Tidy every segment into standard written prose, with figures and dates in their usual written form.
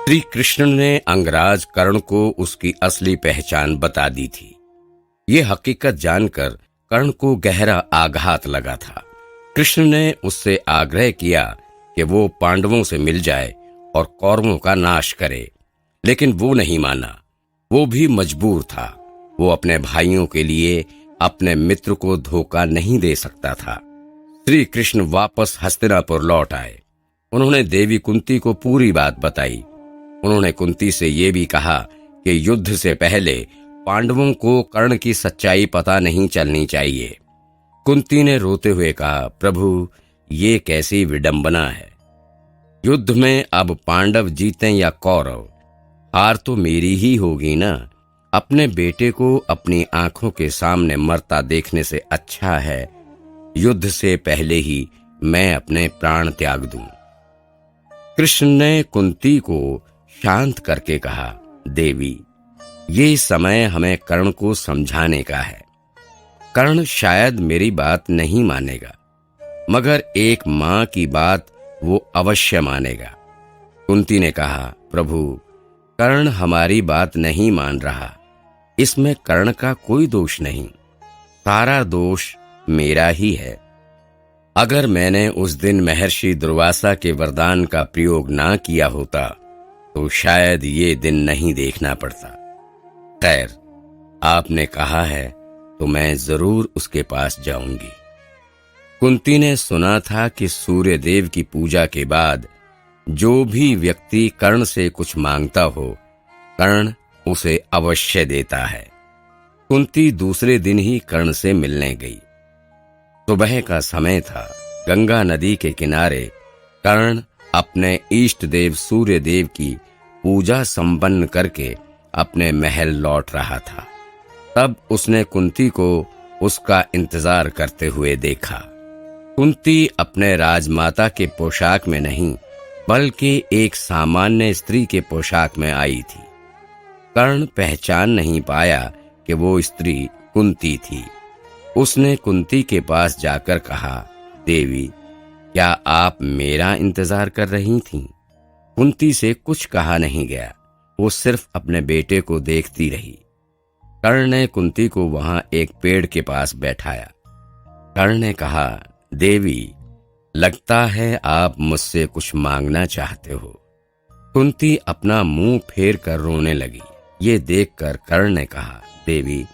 श्री कृष्ण ने अंगराज कर्ण को उसकी असली पहचान बता दी थी। ये हकीकत जानकर कर्ण को गहरा आघात लगा था। कृष्ण ने उससे आग्रह किया कि वो पांडवों से मिल जाए और कौरवों का नाश करे, लेकिन वो नहीं माना। वो भी मजबूर था। वो अपने भाइयों के लिए अपने मित्र को धोखा नहीं दे सकता था। श्री कृष्ण वापस हस्तिनापुर लौट आए। उन्होंने देवी कुंती को पूरी बात बताई। उन्होंने कुंती से ये भी कहा कि युद्ध से पहले पांडवों को कर्ण की सच्चाई पता नहीं चलनी चाहिए। कुंती ने रोते हुए कहा, प्रभु, ये कैसी विडंबना है। युद्ध में अब पांडव जीतें या कौरव, हार तो मेरी ही होगी ना। अपने बेटे को अपनी आंखों के सामने मरता देखने से अच्छा है युद्ध से पहले ही मैं अपने प्राण त्याग दूं। कृष्ण ने कुंती को शांत करके कहा, देवी, ये समय हमें कर्ण को समझाने का है। कर्ण शायद मेरी बात नहीं मानेगा, मगर एक मां की बात वो अवश्य मानेगा। कुंती ने कहा, प्रभु, कर्ण हमारी बात नहीं मान रहा। इसमें कर्ण का कोई दोष नहीं, सारा दोष मेरा ही है। अगर मैंने उस दिन महर्षि दुर्वासा के वरदान का प्रयोग ना किया होता तो शायद ये दिन नहीं देखना पड़ता। खैर, आपने कहा है तो मैं जरूर उसके पास जाऊंगी। कुंती ने सुना था कि सूर्य देव की पूजा के बाद जो भी व्यक्ति कर्ण से कुछ मांगता हो, कर्ण उसे अवश्य देता है। कुंती दूसरे दिन ही कर्ण से मिलने गई। सुबह का समय था। गंगा नदी के किनारे कर्ण अपने इष्ट देव सूर्य देव की पूजा संपन्न करके अपने महल लौट रहा था। तब उसने कुंती को उसका इंतजार करते हुए देखा। कुंती अपने राजमाता के पोशाक में नहीं, बल्कि एक सामान्य स्त्री के पोशाक में आई थी। कर्ण पहचान नहीं पाया कि वो स्त्री कुंती थी। उसने कुंती के पास जाकर कहा, देवी, क्या आप मेरा इंतजार कर रही थीं? कुंती से कुछ कहा नहीं गया। वो सिर्फ अपने बेटे को देखती रही। कर्ण ने कुंती को वहां एक पेड़ के पास बैठाया। कर्ण ने कहा, देवी, लगता है आप मुझसे कुछ मांगना चाहते हो। कुंती अपना मुंह फेर कर रोने लगी। ये देखकर कर्ण ने कहा, देवी,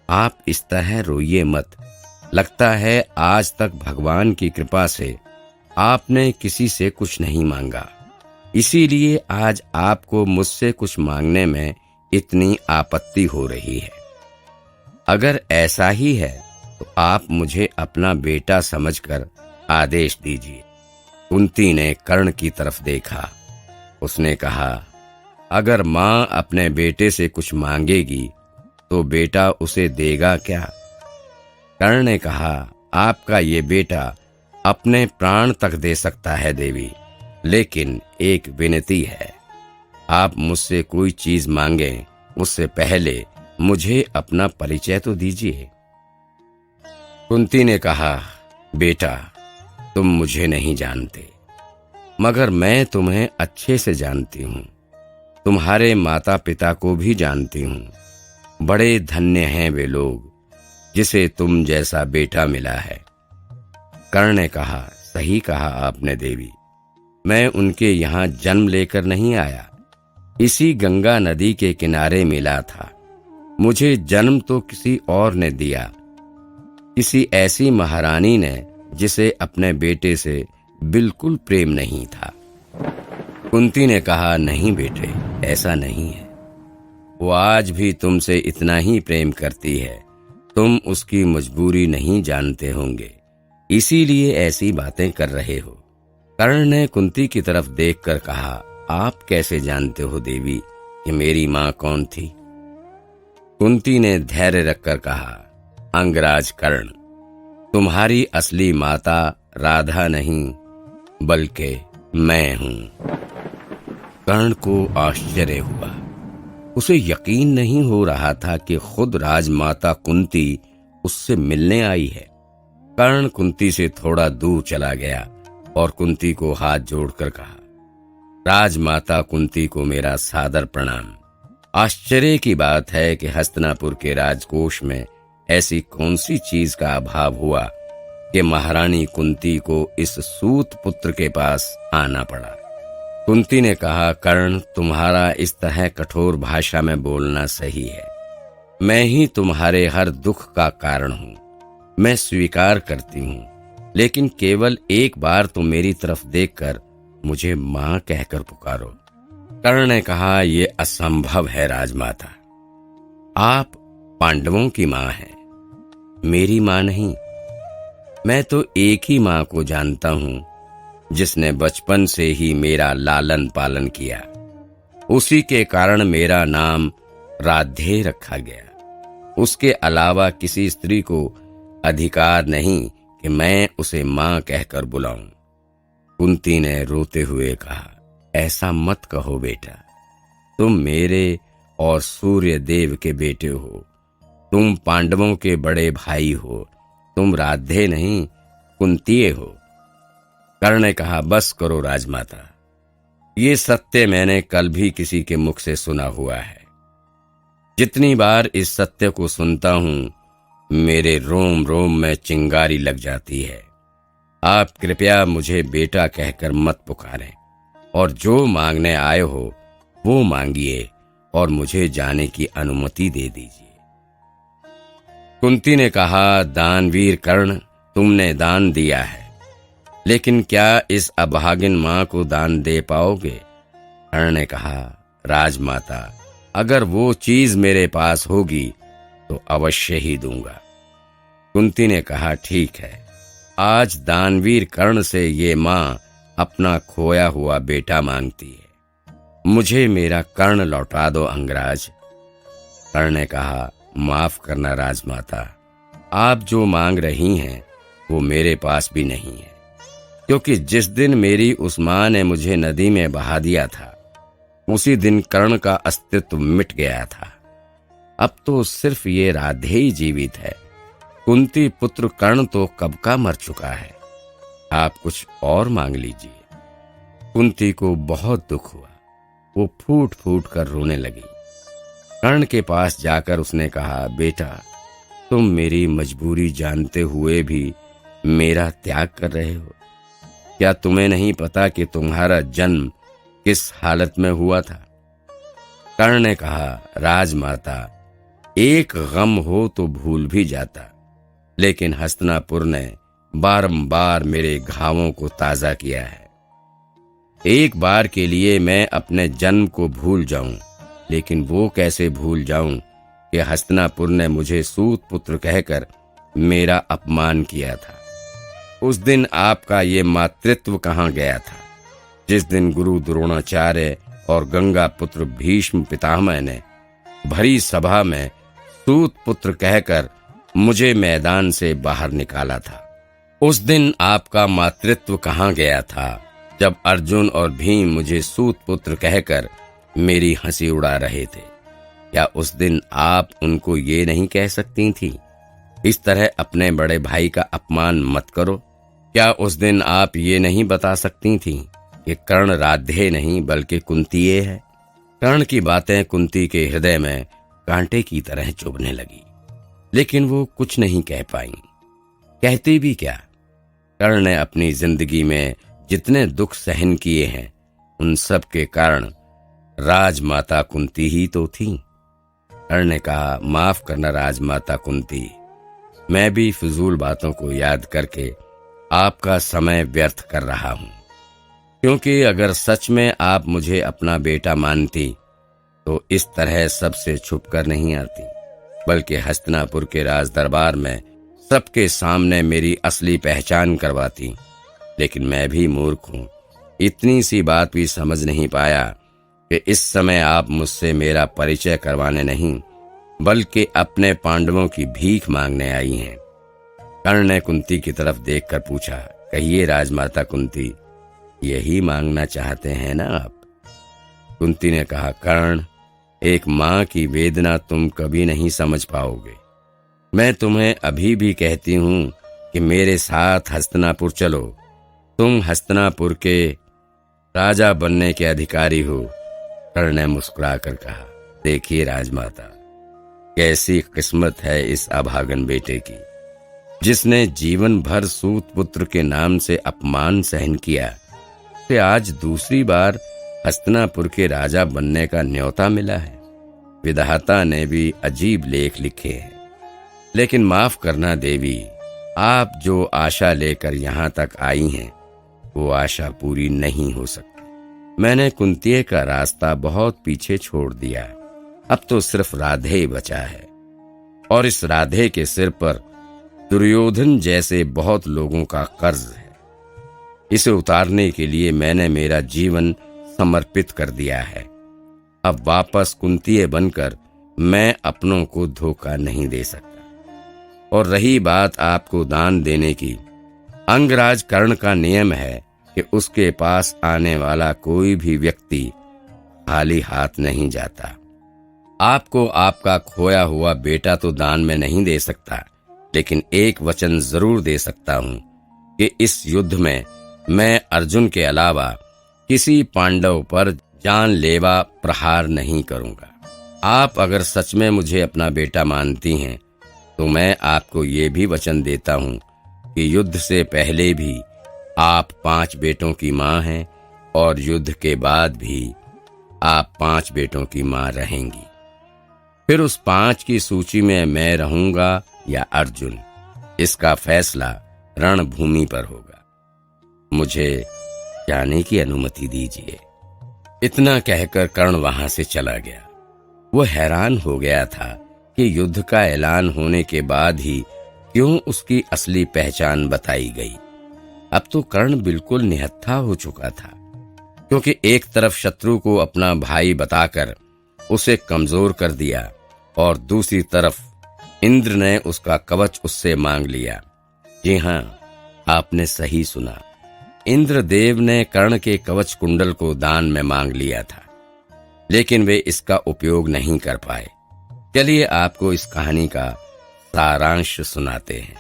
आप इस तरह रोइए मत। लगता है आज तक भगवान की कृपा से आपने किसी से कुछ नहीं मांगा, इसीलिए आज आपको मुझसे कुछ मांगने में इतनी आपत्ति हो रही है। अगर ऐसा ही है तो आप मुझे अपना बेटा समझकर आदेश दीजिए। कुंती ने कर्ण की तरफ देखा। उसने कहा, अगर मां अपने बेटे से कुछ मांगेगी तो बेटा उसे देगा क्या? कर्ण ने कहा, आपका ये बेटा अपने प्राण तक दे सकता है देवी, लेकिन एक विनती है। आप मुझसे कोई चीज मांगें उससे पहले मुझे अपना परिचय तो दीजिए। कुंती ने कहा, बेटा, तुम मुझे नहीं जानते, मगर मैं तुम्हें अच्छे से जानती हूँ। तुम्हारे माता पिता को भी जानती हूँ। बड़े धन्य हैं वे लोग जिसे तुम जैसा बेटा मिला है। कर्ण ने कहा, सही कहा आपने देवी। मैं उनके यहाँ जन्म लेकर नहीं आया, इसी गंगा नदी के किनारे मिला था। मुझे जन्म तो किसी और ने दिया, किसी ऐसी महारानी ने जिसे अपने बेटे से बिल्कुल प्रेम नहीं था। कुंती ने कहा, नहीं बेटे, ऐसा नहीं है। वो आज भी तुमसे इतना ही प्रेम करती है। तुम उसकी मजबूरी नहीं जानते होंगे, इसीलिए ऐसी बातें कर रहे हो। कर्ण ने कुंती की तरफ देखकर कहा, आप कैसे जानते हो देवी कि मेरी माँ कौन थी? कुंती ने धैर्य रखकर कहा, अंगराज कर्ण, तुम्हारी असली माता राधा नहीं बल्कि मैं हूं। कर्ण को आश्चर्य हुआ। उसे यकीन नहीं हो रहा था कि खुद राजमाता कुंती उससे मिलने आई है। कर्ण कुंती से थोड़ा दूर चला गया और कुंती को हाथ जोड़कर कहा, राजमाता कुंती को मेरा सादर प्रणाम। आश्चर्य की बात है कि हस्तिनापुर के राजकोष में ऐसी कौन सी चीज का अभाव हुआ कि महारानी कुंती को इस सूत पुत्र के पास आना पड़ा। कुंती ने कहा, कर्ण, तुम्हारा इस तरह कठोर भाषा में बोलना सही है। मैं ही तुम्हारे हर दुख का कारण हूँ, मैं स्वीकार करती हूँ, लेकिन केवल एक बार तुम मेरी तरफ देखकर मुझे माँ कहकर पुकारो। कर्ण ने कहा, यह असंभव है राजमाता, आप पांडवों की माँ हैं, मेरी माँ नहीं। मैं तो एक ही माँ को जानता हूँ जिसने बचपन से ही मेरा लालन पालन किया। उसी के कारण मेरा नाम राधे रखा गया। उसके अलावा किसी स्त्री को अधिकार नहीं कि मैं उसे माँ कहकर बुलाऊं। कुंती ने रोते हुए कहा, ऐसा मत कहो बेटा, तुम मेरे और सूर्य देव के बेटे हो, तुम पांडवों के बड़े भाई हो, तुम राधे नहीं कुंतीये हो। कर्ण ने कहा, बस करो राजमाता, ये सत्य मैंने कल भी किसी के मुख से सुना हुआ है। जितनी बार इस सत्य को सुनता हूं मेरे रोम रोम में चिंगारी लग जाती है। आप कृपया मुझे बेटा कहकर मत पुकारें और जो मांगने आए हो वो मांगिए और मुझे जाने की अनुमति दे दीजिए। कुंती ने कहा, दानवीर कर्ण, तुमने दान दिया है, लेकिन क्या इस अभागिन मां को दान दे पाओगे? कर्ण ने कहा, राजमाता, अगर वो चीज मेरे पास होगी तो अवश्य ही दूंगा। कुंती ने कहा, ठीक है, आज दानवीर कर्ण से ये मां अपना खोया हुआ बेटा मांगती है, मुझे मेरा कर्ण लौटा दो अंगराज। कर्ण ने कहा, माफ करना राजमाता, आप जो मांग रही हैं वो मेरे पास भी नहीं है, क्योंकि जिस दिन मेरी उस मां ने मुझे नदी में बहा दिया था उसी दिन कर्ण का अस्तित्व मिट गया था। अब तो सिर्फ ये राधे ही जीवित है। कुंती पुत्र कर्ण तो कब का मर चुका है, आप कुछ और मांग लीजिए। कुंती को बहुत दुख हुआ, वो फूट फूट कर रोने लगी। कर्ण के पास जाकर उसने कहा, बेटा, तुम मेरी मजबूरी जानते हुए भी मेरा त्याग कर रहे हो। क्या तुम्हें नहीं पता कि तुम्हारा जन्म किस हालत में हुआ था? कर्ण ने कहा, राजमाता, एक गम हो तो भूल भी जाता, लेकिन हस्तिनापुर ने बारंबार मेरे घावों को ताजा किया है। एक बार के लिए मैं अपने जन्म को भूल जाऊं, लेकिन वो कैसे भूल जाऊं कि हस्तिनापुर ने मुझे सूत पुत्र कहकर मेरा अपमान किया था। उस दिन आपका ये मातृत्व कहाँ गया था, जिस दिन गुरु द्रोणाचार्य और गंगा पुत्र भीष्म पितामह ने भरी सभा में सूत पुत्र कहकर मुझे मैदान से बाहर निकाला था। उस दिन आपका मातृत्व कहाँ गया था, जब अर्जुन और भीम मुझे सूत पुत्र कहकर मेरी हंसी उड़ा रहे थे? क्या उस दिन आप उनको ये नहीं कह सकती थी, इस तरह अपने बड़े भाई का अपमान मत करो? क्या उस दिन आप ये नहीं बता सकती थी कि कर्ण राधे नहीं बल्कि कुंतीये है? कर्ण की बातें कुंती के हृदय में कांटे की तरह चुभने लगी, लेकिन वो कुछ नहीं कह पाई। कहती भी क्या? कर्ण ने अपनी जिंदगी में जितने दुख सहन किए हैं उन सब के कारण राजमाता कुंती ही तो थी। कर्ण ने कहा, माफ करना राजमाता कुंती, मैं भी फिजूल बातों को याद करके आपका समय व्यर्थ कर रहा हूं, क्योंकि अगर सच में आप मुझे अपना बेटा मानती तो इस तरह सबसे छुप कर नहीं आती, बल्कि हस्तिनापुर के राज दरबार में सबके सामने मेरी असली पहचान करवाती। लेकिन मैं भी मूर्ख हूं, इतनी सी बात भी समझ नहीं पाया कि इस समय आप मुझसे मेरा परिचय करवाने नहीं बल्कि अपने पांडवों की भीख मांगने आई हैं। कर्ण ने कुंती की तरफ देखकर पूछा, कहिए राजमाता कुंती, यही मांगना चाहते हैं ना आप? कुंती ने कहा, कर्ण, एक माँ की वेदना तुम कभी नहीं समझ पाओगे। मैं तुम्हें अभी भी कहती हूँ कि मेरे साथ हस्तिनापुर चलो। तुम हस्तिनापुर के राजा बनने के अधिकारी हो। कर्ण ने मुस्कुरा कर कहा, देखिए राजमाता, कैसी किस्मत है इस अभागन बेटे की, जिसने जीवन भर सूत पुत्र के नाम से अपमान सहन किया, उसे आज दूसरी बार हस्तिनापुर के राजा बनने का न्योता मिला है। विधाता ने भी अजीब लेख लिखे हैं। लेकिन माफ करना देवी, आप जो आशा लेकर यहाँ तक आई हैं, वो आशा पूरी नहीं हो सकती। मैंने कुंती का रास्ता बहुत पीछे छोड़ दिया, अब तो सिर्फ राधे ही बचा है, और इस राधे के सिर पर दुर्योधन जैसे बहुत लोगों का कर्ज है। इसे उतारने के लिए मैंने मेरा जीवन समर्पित कर दिया है। अब वापस कुंती बनकर मैं अपनों को धोखा नहीं दे सकता। और रही बात आपको दान देने की, अंगराज कर्ण का नियम है कि उसके पास आने वाला कोई भी व्यक्ति खाली हाथ नहीं जाता। आपको आपका खोया हुआ बेटा तो दान में नहीं दे सकता, लेकिन एक वचन जरूर दे सकता हूं कि इस युद्ध में मैं अर्जुन के अलावा किसी पांडव पर जानलेवा प्रहार नहीं करूंगा। आप अगर सच में मुझे अपना बेटा मानती हैं, तो मैं आपको ये भी वचन देता हूं कि युद्ध से पहले भी आप 5 बेटों की मां हैं, और युद्ध के बाद भी आप 5 बेटों की मां रहेंगी। फिर उस 5 की सूची में मैं रहूंगा या अर्जुन, इसका फैसला रणभूमि पर होगा। मुझे जाने की अनुमति दीजिए। इतना कहकर कर्ण वहां से चला गया। वो हैरान हो गया था कि युद्ध का ऐलान होने के बाद ही क्यों उसकी असली पहचान बताई गई। अब तो कर्ण बिल्कुल निहत्था हो चुका था, क्योंकि एक तरफ शत्रु को अपना भाई बताकर उसे कमजोर कर दिया, और दूसरी तरफ इंद्र ने उसका कवच उससे मांग लिया। जी हां, आपने सही सुना, इंद्रदेव ने कर्ण के कवच कुंडल को दान में मांग लिया था, लेकिन वे इसका उपयोग नहीं कर पाए। चलिए आपको इस कहानी का सारांश सुनाते हैं।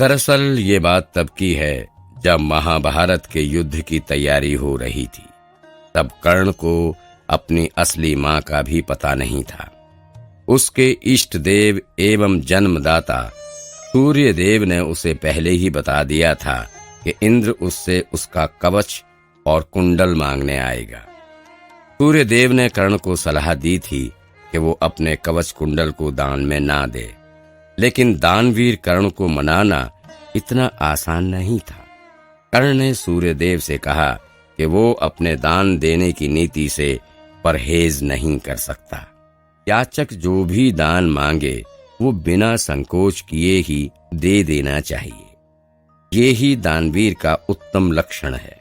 दरअसल ये बात तब की है जब महाभारत के युद्ध की तैयारी हो रही थी। तब कर्ण को अपनी असली मां का भी पता नहीं था। उसके इष्ट देव एवं जन्मदाता सूर्य देव ने उसे पहले ही बता दिया था कि इंद्र उससे उसका कवच और कुंडल मांगने आएगा। सूर्य देव ने कर्ण को सलाह दी थी कि वो अपने कवच कुंडल को दान में ना दे, लेकिन दानवीर कर्ण को मनाना इतना आसान नहीं था। कर्ण ने सूर्य देव से कहा कि वो अपने दान देने की नीति से परहेज नहीं कर सकता। याचक जो भी दान मांगे वो बिना संकोच किए ही दे देना चाहिए। ये ही दानवीर का उत्तम लक्षण है।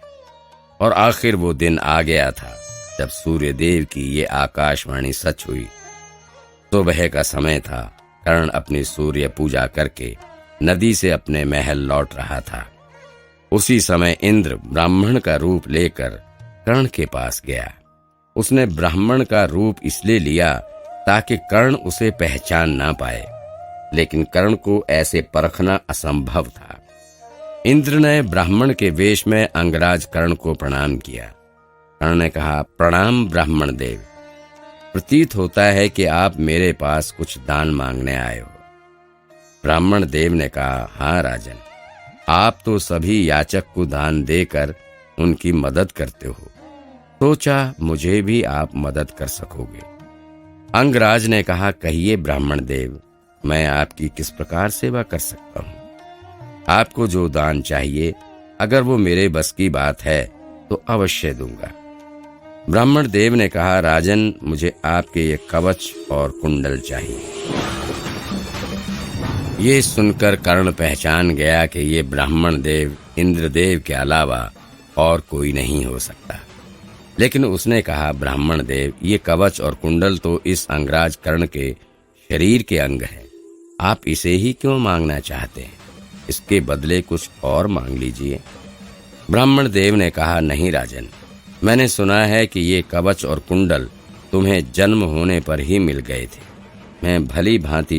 और आखिर वो दिन आ गया था जब सूर्य देव की ये आकाशवाणी सच हुई। सुबह का समय था। कर्ण अपनी सूर्य पूजा करके नदी से अपने महल लौट रहा था। उसी समय इंद्र ब्राह्मण का रूप लेकर कर्ण के पास गया। उसने ब्राह्मण का रूप इसलिए लिया ताकि कर्ण उसे पहचान ना पाए, लेकिन कर्ण को ऐसे परखना असंभव था। इंद्र ने ब्राह्मण के वेश में अंगराज कर्ण को प्रणाम किया। कर्ण ने कहा, प्रणाम ब्राह्मण देव, प्रतीत होता है कि आप मेरे पास कुछ दान मांगने आए हो। ब्राह्मण देव ने कहा, हाँ राजन, आप तो सभी याचक को दान देकर उनकी मदद करते हो, सोचा मुझे भी आप मदद कर सकोगे। अंगराज ने कहा, कहिए ब्राह्मण देव, मैं आपकी किस प्रकार सेवा कर सकता हूँ? आपको जो दान चाहिए, अगर वो मेरे बस की बात है तो अवश्य दूंगा। ब्राह्मण देव ने कहा, राजन, मुझे आपके ये कवच और कुंडल चाहिए। ये सुनकर कर्ण पहचान गया कि ये ब्राह्मण देव इंद्रदेव के अलावा और कोई नहीं हो सकता। लेकिन उसने कहा, ब्राह्मण देव, ये कवच और कुंडल तो इस अंगराज कर्ण के शरीर के अंग हैं। आप इसे ही क्यों मांगना चाहते हैं? इसके बदले कुछ और मांग लीजिए। ब्राह्मण देव ने कहा, नहीं राजन, मैंने सुना है कि ये कवच और कुंडल तुम्हें जन्म होने पर ही मिल गए थे। मैं भली भांति